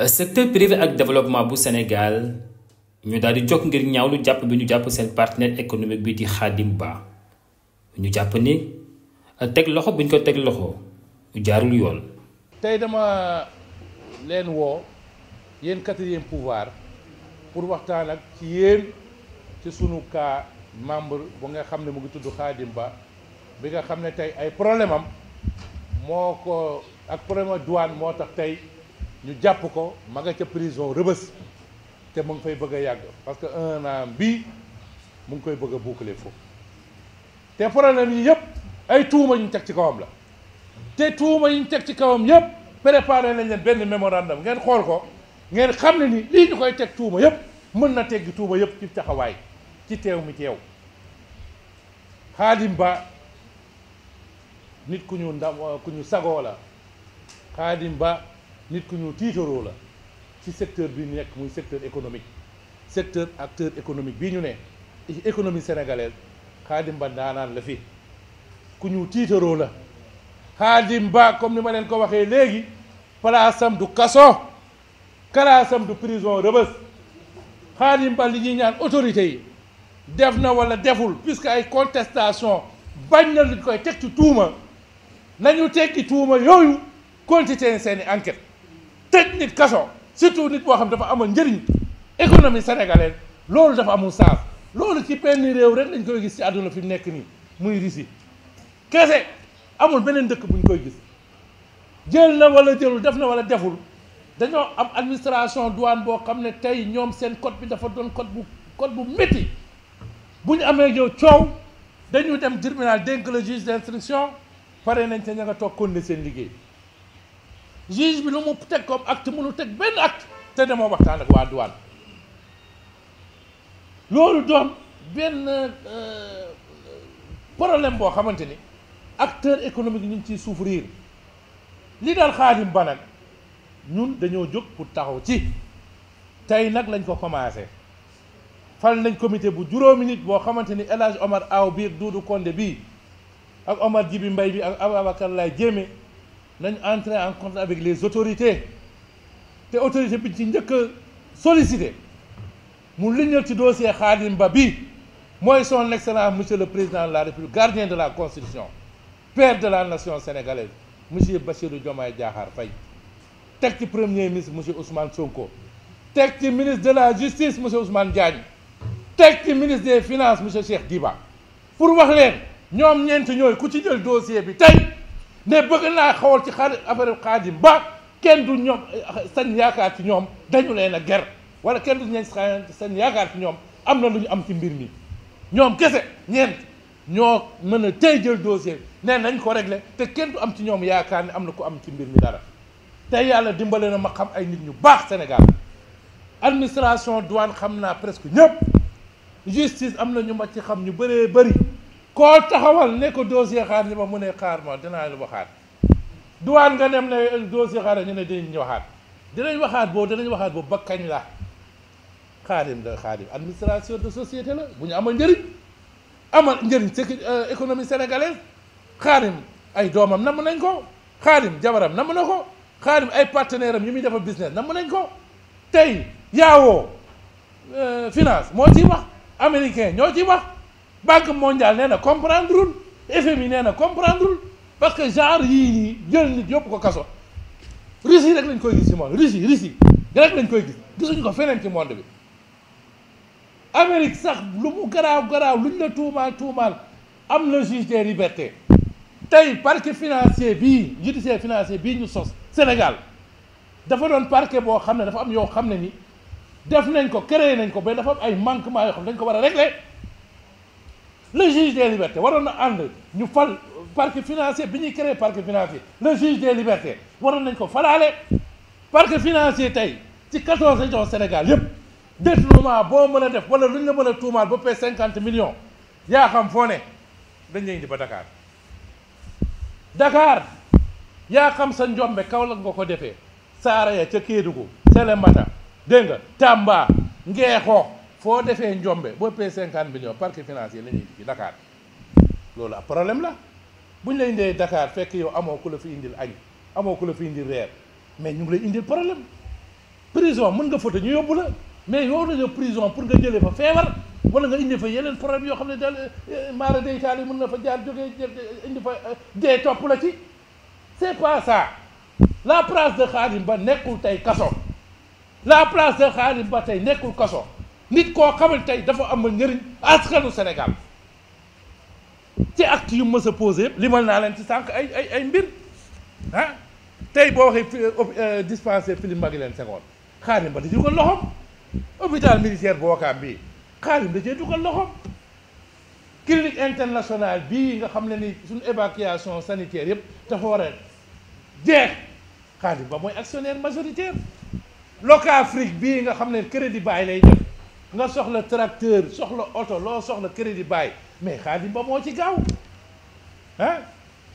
secteur privé ak développement bu Sénégal ñu daal di jóg ngir ñaawlu jàpp bi ñu jàpp seen partenaire économique bi di Khadim Ba ñu jàpp ni teg loxo bu ñu ko teg loxo jaarul yoon. tey dama leen woo yéen quatrième pouvoir pour waxtaan ak ci yéen ci sunu cas membre bu nga xam ne mu ngi tudd Khadim Ba bi nga xam ne tey ay problème am moo ko ak problème douane moo tax tey ñu jàpp ko ma nga ca prison Rebeuss te mu ngi fay bëgg a yàgg parce que 1 an bii mu ngi koy bëgg a boucler foofu te problème yi yëpp ay tuuma ñu teg ci kawam la te tuuma yi ñu teg ci kawam yëpp préparé nañ leen benn mémorandum ngeen xool ko ngeen xam ne ni lii ñu koy teg tuuma yëpp mën na teggi tuuma yëpp ci taxawaay ci teew mi teew Khadim Ba nit ku ñu ndam ku ñu sagoo la Khadim Ba nit ku ñu tiitaroo la ci secteur bi nekk muy secteur économique secteur acteur économique bii ñu ne économie sénégalaise Khadim Ba daanaan la fi ku ñu tiitaroo la Khadim Ba comme ni ma leen ko waxee léegi palaasam du kaso palaasam du prison Rebeuss Khadim Ba li ñuy ñaan autorité yi def na wala deful puisque ay contestation bañ na li koy teg ci tuuma nañu teggi tuuma yooyu continuer seeni enquête tëj nit kaso surtout nit boo xam dafa amoon njëriñ économie sénégalaise loolu dafa amul sens loolu ci benn réew rek lañ koy gis ci àdduna fi mu nekk nii muy Russie kese amul beneen dëkk buñ koy gis jël na wala jëlul def na wala deful dañoo am administration douane boo xam ne tey ñoom seen code bi dafa doon code bu métti bu ñu amee yow coow dañu dem tribunal dénk le juge d'instruction pare nañ te ña nga toog continuer seen liggéey juge bi lu mu teg comme acte mënu teg benn acte te demoo waxtaan ak waa douane loolu doon benn problème boo xamante ni acteur économique ñu ngi ciy souffrir li daal Khadim Ba nag ñun dañoo jóg pour taxaw ci tey nag lañ ko commencé fal nañ comité bu juróomi nit boo xamante ni El Hadj Omar Aw bii ak Doudou Condé bii ak Omar Djibi Mbaye bi ak Ababacar Lay Diémé nañ entrer en contact avec les autorités te autorité bi ci njëkk a sollicité mu liñal ci dossier Khadim Ba bi mooy son excellence monsieur le président de la république gardien de la constitution père de la nation sénégalaise monsieur Bassirou Diomaye Diakhar Faye teg ci premier ministre monsieur Ousmane Sonko teg ci ministre de la justice monsieur Ousmane Diagne teg ci ministre des finances monsieur Cheikh Diba pour wax leen ñoom ñeent ñooy ku ci jël dossier bi tey ne bëgg naa xawal ci affaire Khadim Ba kenn du ñoom sañ yaakaar ci ñoom dañu leen a ger wala kenn du ñeent sañ yaakaar ci ñoom am na lu ñu am ci mbir mi ñoom kese ñeent ñoo mën a tey jël dossier ne nañ ko régler te kenn du am ci ñoom yaakaar ne am na ku am ci mbir mi dara tey yàlla dimbale na ma xam ay nit ñu baax Sénégal administration douane xam naa presque ñëpp justice am na ñu ma ci xam ñu bëree bëri koo taxawal ne ko dossier xaar ñi ma mu ne xaar ma dinaa la waxaat douane nga dem ne dossier xaar ñu ne dinañ waxaat dinañ waxaat boobu ba kañ la Khadim administration de société la bu ñu amal njëriñ économie sénégalaise Khadim ay doomam namm nañ ko Khadim jabaram namm na ko Khadim ay partenaire am yi muy defar business namm nañ ko tey yaawoo finance moo ciy wax américain ñoo ciy wax banque mondiale nee na comprendrewul FMI nee na comprendrewul parce que genre yii nii jël nit yóbbu ko kaso Russie rek lañ koy gis ci monde Russie rek lañ koy gis gisuñu ko feneen ci monde bi Amérique sax lu mu garaaw luñ la tuumaal am na juge des libertés tey parquet financier bii judiciaire financier bii ñu sos Sénégal dafa doon parquet boo xam ne dafa am yoo xam ne ni def nañ ko créé nañ ko ba dafa am ay manquements yoo xam ne dañ ko war a régler le juge des libertés waroon na ànd ñu fal parquet financier bi ñuy créé parquet financier le juge des libertés waroon nañ ko falaale parquet financier tey ci 14 régions Sénégal yëpp détournement boo mën a def wala lu ñu la mën a tuumaal ba pay 50 millions yaa xam foo ne dañ lay indi ba Dakar yaa xam sa njombe Kaolack nga ko defee Saraya ca Kédougou Salémata dégg nga Tamba Ngeexoo foo defee njombe boo pay 50 millions parquet financier la ñuy indi Dakar loolu ab problème la bu ñu lay indee Dakar fekk yow amoo ku la fi indil añ amoo ku la fi indil reer mais ñu ngi lay indil problème prison mën nga photo ñu yóbbu la mais yow nañu prison pour nga jëlee fa feebar wala nga indi fa yeneen problème yoo xam ne daal maara deytaal yi mën na fa jaar jógee indi fa dee topp la ci. c'est pas ça la place de Khadim Ba nekkul tey kaso la place de Khadim Ba tey nekkul kaso nit koo xamal tey dafa am njëriñ askanu Sénégal ci acte yu mës a posé yëpp limal naa leen ci sànq ay mbir ah tey boo waxee dispensaire Philippe Maguilène Senghor Khadim Ba da dugal loxoom hôpital militaire bu Ouakam bii Khadim da cee dugal loxoom clinique internationale bii nga xam ne ni suñu évacuation sanitaire yëpp dafa war a jeex Khadim Ba mooy actionnaire majoritaire Locafrique bii nga xam ne crédit bail lay def nga soxla tracteur soxla oto loo soxla crédit bail mais Khadim Ba moo ci gaaw ah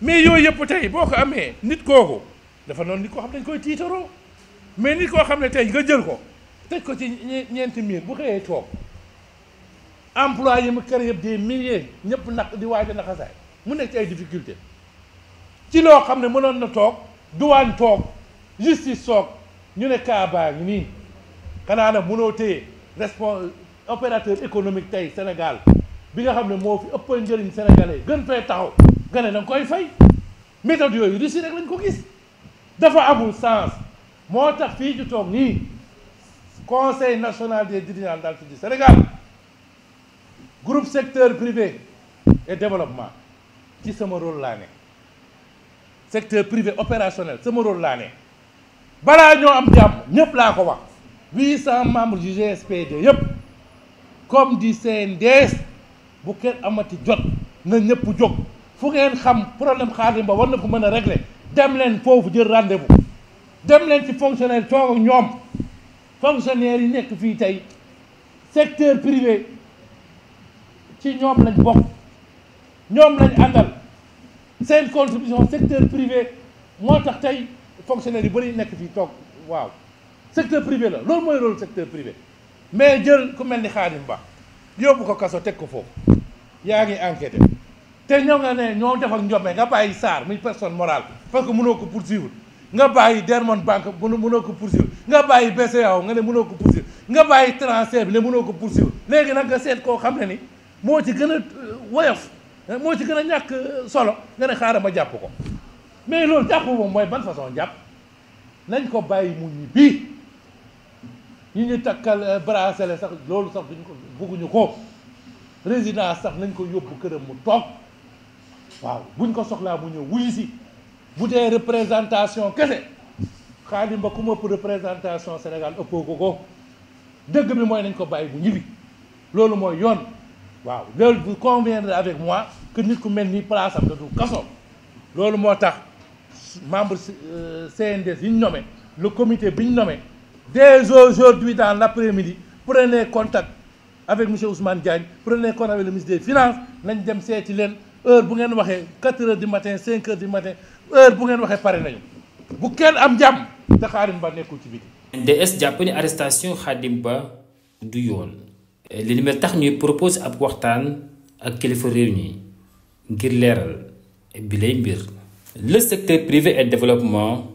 mais yooyu yëpp tey boo ko amee nit kooku dafa noonu nit koo xam ne dañ koy tiitaroo mais nit koo xam ne tey nga jël ko tëj ko ci ñeenti miir bu xëyee toog employé mu kër yëpp des milliers ñëpp nag di waaj a naxasaay mu nekk ci ay difficulté ci loo xam ne mënoon na toog douane toog justice toog ñu ne Kaaba ngi nii xanaa nag mënoo téye opérateur économique tey Sénégal bi nga xam ne moo fi ëpp njëriñ sénégalais gën fee taxaw nga ne da nga koy fay méthode yooyu Russie rek lañ ko gis dafa amul sens moo tax fii ci toog nii conseil national des dirigeants d'entreprise du Sénégal groupe secteur privé et développement ci sama rôle laa ne secteur privé opérationnel sama rôle laa ne balaa ñoo am jàmm ñëpp laa ko wax 800 membres du GSPD yëpp comme du CNDS bu kenn amati jot na ñëpp jóg fu ngeen xam problème Khadim Ba war na ko mën a régler dem leen foofu jël rendez-vous dem leen ci fonctionnaire toog ak ñoom fonctionnaires yi nekk fii tey secteur privé ci ñoom lañ bokk ñoom lañ àndal seen contribution secteur privé moo tax tey fonctionnaires yu bëri nekk fii toog waaw secteur privé la loolu mooy rôle secteur privé mais jël ku mel ni Khadim Ba yóbbu ko kaso teg ko foofu yaa ngi enquêté te ñoo nga ne ñoo def ak njombe nga bàyyi SAR muy personne morale parce que mënoo ko poursuivre nga bàyyi Dermont Banque mënoo ko poursuivre nga bàyyi BCEAO nga ne mënoo ko poursuivre nga bàyyi transfert bi ne mënoo ko poursuivre léegi nag nga seet koo xam ne ni moo ci gën a woyof moo ci gën a ñàkk solo nga ne xaaral ma jàpp ko mais loolu jàpp moom mooy ban façon jàpp nañ ko bàyyi mu ñibbi ñi ñu takkal bracelet sax loolu sax duñ ko bugguñu ko résidence sax nañ ko yóbbu këram mu toog waaw buñ ko soxlaa mu ñëw wuyu si bu dee représentation kese Khadim Ba ku ma ëpp représentation Sénégal ëppoo ko dëgg bi mooy nañ ko bàyyi bu ñibbi loolu mooy yoon waaw loolu vous conviendrez avec moi que nit ku mel ni place am da du kaso loolu moo tax membre CNDS yi ñu nommé le comité bi ñu nommé dès aujourd'hui dans l'après-midi prenez contact avec monsieur Ousmane Diagne prenez contact avec le ministre des Finances nañ dem seeti leen heure bu ngeen waxee 4 heures du matin 5 heures du matin heure bu ngeen waxee pare nañu bu kenn am jàmm te Khadim Ba nekkul ci biti. NDS jàpp ni arrestation Khadim Ba du yoon li ni mel tax ñuy propose ab waxtaan ak kilifa réew ñi ngir leeral bi lay mbir. Le secteur privé et développement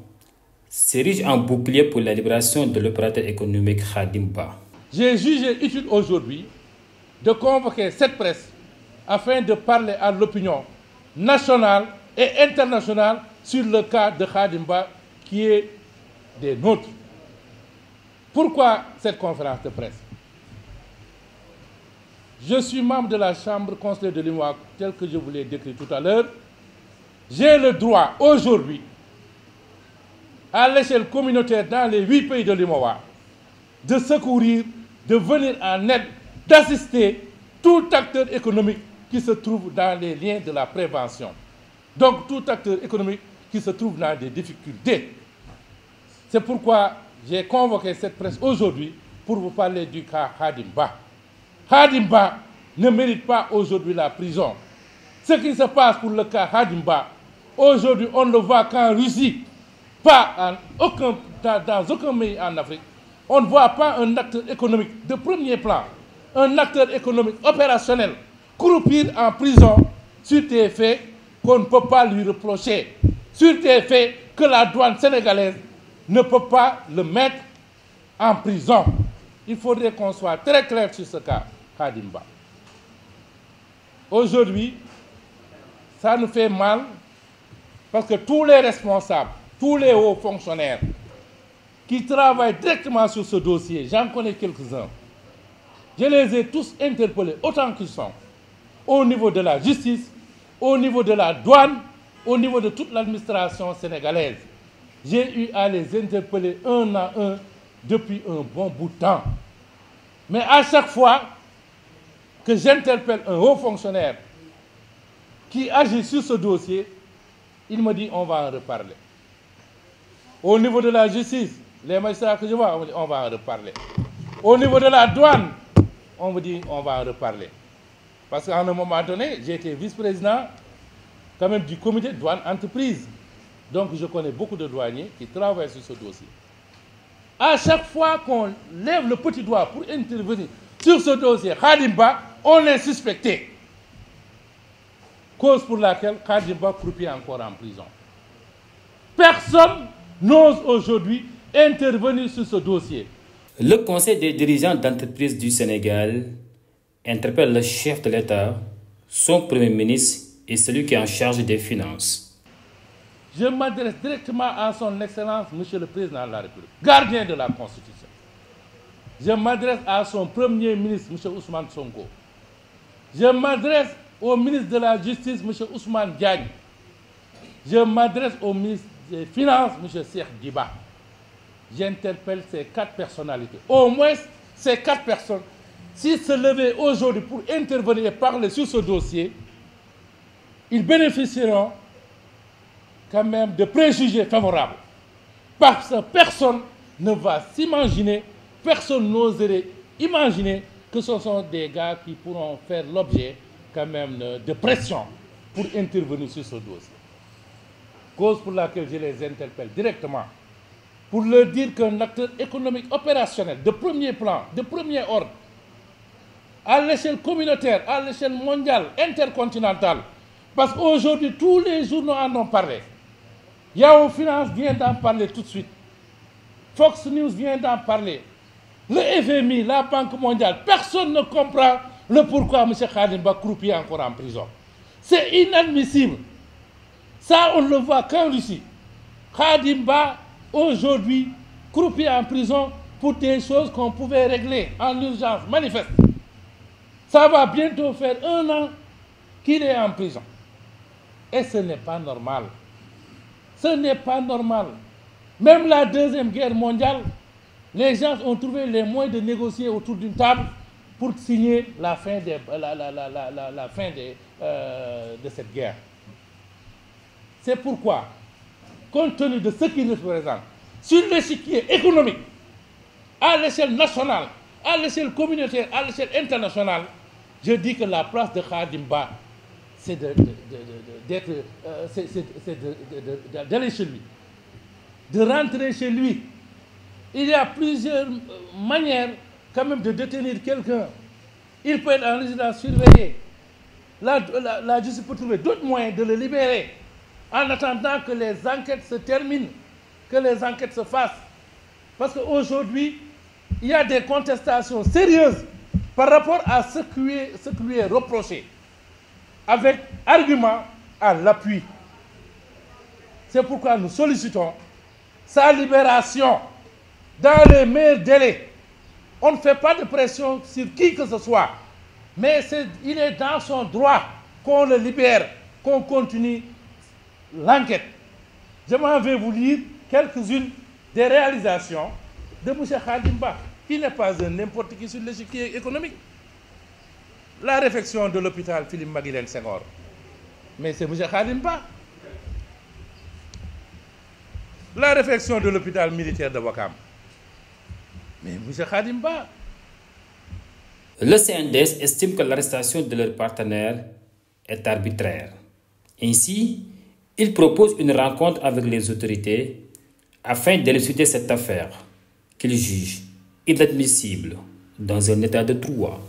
s'érige en bouclier pour la libération de l'opérateur économique Khadim Ba. J'ai jugé utile aujourd'hui de convoquer cette presse afin de parler à l'opinion nationale et internationale sur le cas de Khadim Ba qui est des nôtres. Pourquoi cette conférence de presse? Je suis membre de la chambre consulaire de l'UMOA, tel que je vous l'ai décrit tout à l'heure. J'ai le droit aujourd'hui, à l'échelle communautaire dans les 8 pays de l'UMOA, de secourir, de venir en aide, d'assister tout acteur économique qui se trouve dans les liens de la prévention. Donc tout acteur économique qui se trouve dans des difficultés. C'est pourquoi j'ai convoqué cette presse aujourd'hui pour vous parler du cas Khadim Ba. Khadim Ba ne mérite pas aujourd'hui la prison. Ce qui se passe pour le cas Khadim Ba, aujourd'hui on ne le voit qu'en Russie, pas dans aucun pays en Afrique. On ne voit pas un acteur économique de premier plan, un acteur économique opérationnel, croupir en prison sur des faits qu'on ne peut pas lui reprocher, sur des faits que la douane sénégalaise ne peut pas le mettre en prison. Il faudrait qu'on soit très clair sur ce cas, Khadim Ba. Aujourd'hui, ça nous fait mal parce que tous les responsables, tous les hauts fonctionnaires qui travaillent directement sur ce dossier, j'en connais quelques-uns, je les ai tous interpellés autant qu'ils sont, au niveau de la justice, au niveau de la douane, au niveau de toute l'administration sénégalaise. J'ai eu à les interpeller un à un depuis un bon bout de temps. Mais à chaque fois que j'interpelle un haut fonctionnaire qui agit sur ce dossier, il me dit on va en reparler. Au niveau de la justice, les magistrats que je vois, on me dit on va en reparler. Au niveau de la douane, on me dit on va en reparler. Parce qu'à un moment donné, j'ai été vice-président quand même du comité de douane entreprise. Donc je connais beaucoup de douaniers qui travaillent sur ce dossier. À chaque fois qu'on lève le petit doigt pour intervenir sur ce dossier, Khadim Ba, on est suspecté. Cause pour laquelle Khadim Ba croupit encore en prison. Personne n'ose aujourd'hui intervenir sur ce dossier. Le Conseil des dirigeants d'entreprises du Sénégal interpelle le chef de l'État, son Premier ministre et celui qui est en charge des finances. Je m'adresse directement à son Excellence, Monsieur le Président de la République, gardien de la Constitution. Je m'adresse à son Premier ministre, Monsieur Ousmane Sonko. Je m'adresse au ministre de la Justice, Monsieur Ousmane Diagne. Je m'adresse au ministre des Finances, Monsieur Cheikh Diba. J'interpelle ces 4 personnalités. Au moins, ces 4 personnes, s'ils se levaient aujourd'hui pour intervenir et parler sur ce dossier, ils bénéficieront quand même de préjugés favorables. Parce que personne ne va s'imaginer, personne n'oserait imaginer que ce sont des gars qui pourront faire l'objet quand même de pression pour intervenir sur ce dossier. Cause pour laquelle je les interpelle directement, pour leur dire qu'un acteur économique opérationnel de premier plan, de premier ordre, à l'échelle communautaire, à l'échelle mondiale, intercontinentale, parce qu'aujourd'hui, tous les journaux en ont parlé. Yahoo Finance vient d'en parler tout de suite. Fox News vient d'en parler. Le FMI, la Banque mondiale, personne ne comprend le pourquoi M. Khadim Ba croupit encore en prison. C'est inadmissible. Ça, on le voit qu'en Russie. Khadim Ba, aujourd'hui, croupit en prison pour des choses qu'on pouvait régler en urgence manifeste. Ça va bientôt faire 1 an qu'il est en prison. Et ce n'est pas normal. Ce n'est pas normal. Même la Deuxième Guerre mondiale, les gens ont trouvé les moyens de négocier autour d'une table pour signer la fin de cette guerre. C'est pourquoi, compte tenu de ce qu'il représente, sur l'échiquier économique, à l'échelle nationale, à l'échelle communautaire, à l'échelle internationale, je dis que la place de Khadim Ba, c'est d'aller chez lui, de rentrer chez lui. Il y a plusieurs manières quand même de détenir quelqu'un. Il peut être en résidence surveillée. La justice peut trouver d'autres moyens de le libérer en attendant que les enquêtes se terminent, que les enquêtes se fassent. Parce qu'aujourd'hui, il y a des contestations sérieuses par rapport à ce qui lui est reproché, avec argument à l'appui. C'est pourquoi nous sollicitons sa libération dans les meilleurs délais. On ne fait pas de pression sur qui que ce soit, mais il est dans son droit qu'on le libère, qu'on continue l'enquête. Je m'en vais vous lire quelques-unes des réalisations de M. Khadim Ba, qui n'est pas un n'importe qui sur l'échiquier économique. La réfection de l'hôpital Philippe Maguilène Senghor, mais c'est M. Khadim Ba. La réfection de l'hôpital militaire de Ouakam, mais M. Khadim Ba. Le CNDS estime que l'arrestation de leur partenaire est arbitraire. Ainsi, il propose une rencontre avec les autorités afin d'élucider cette affaire qu'il juge inadmissible dans un état de droit.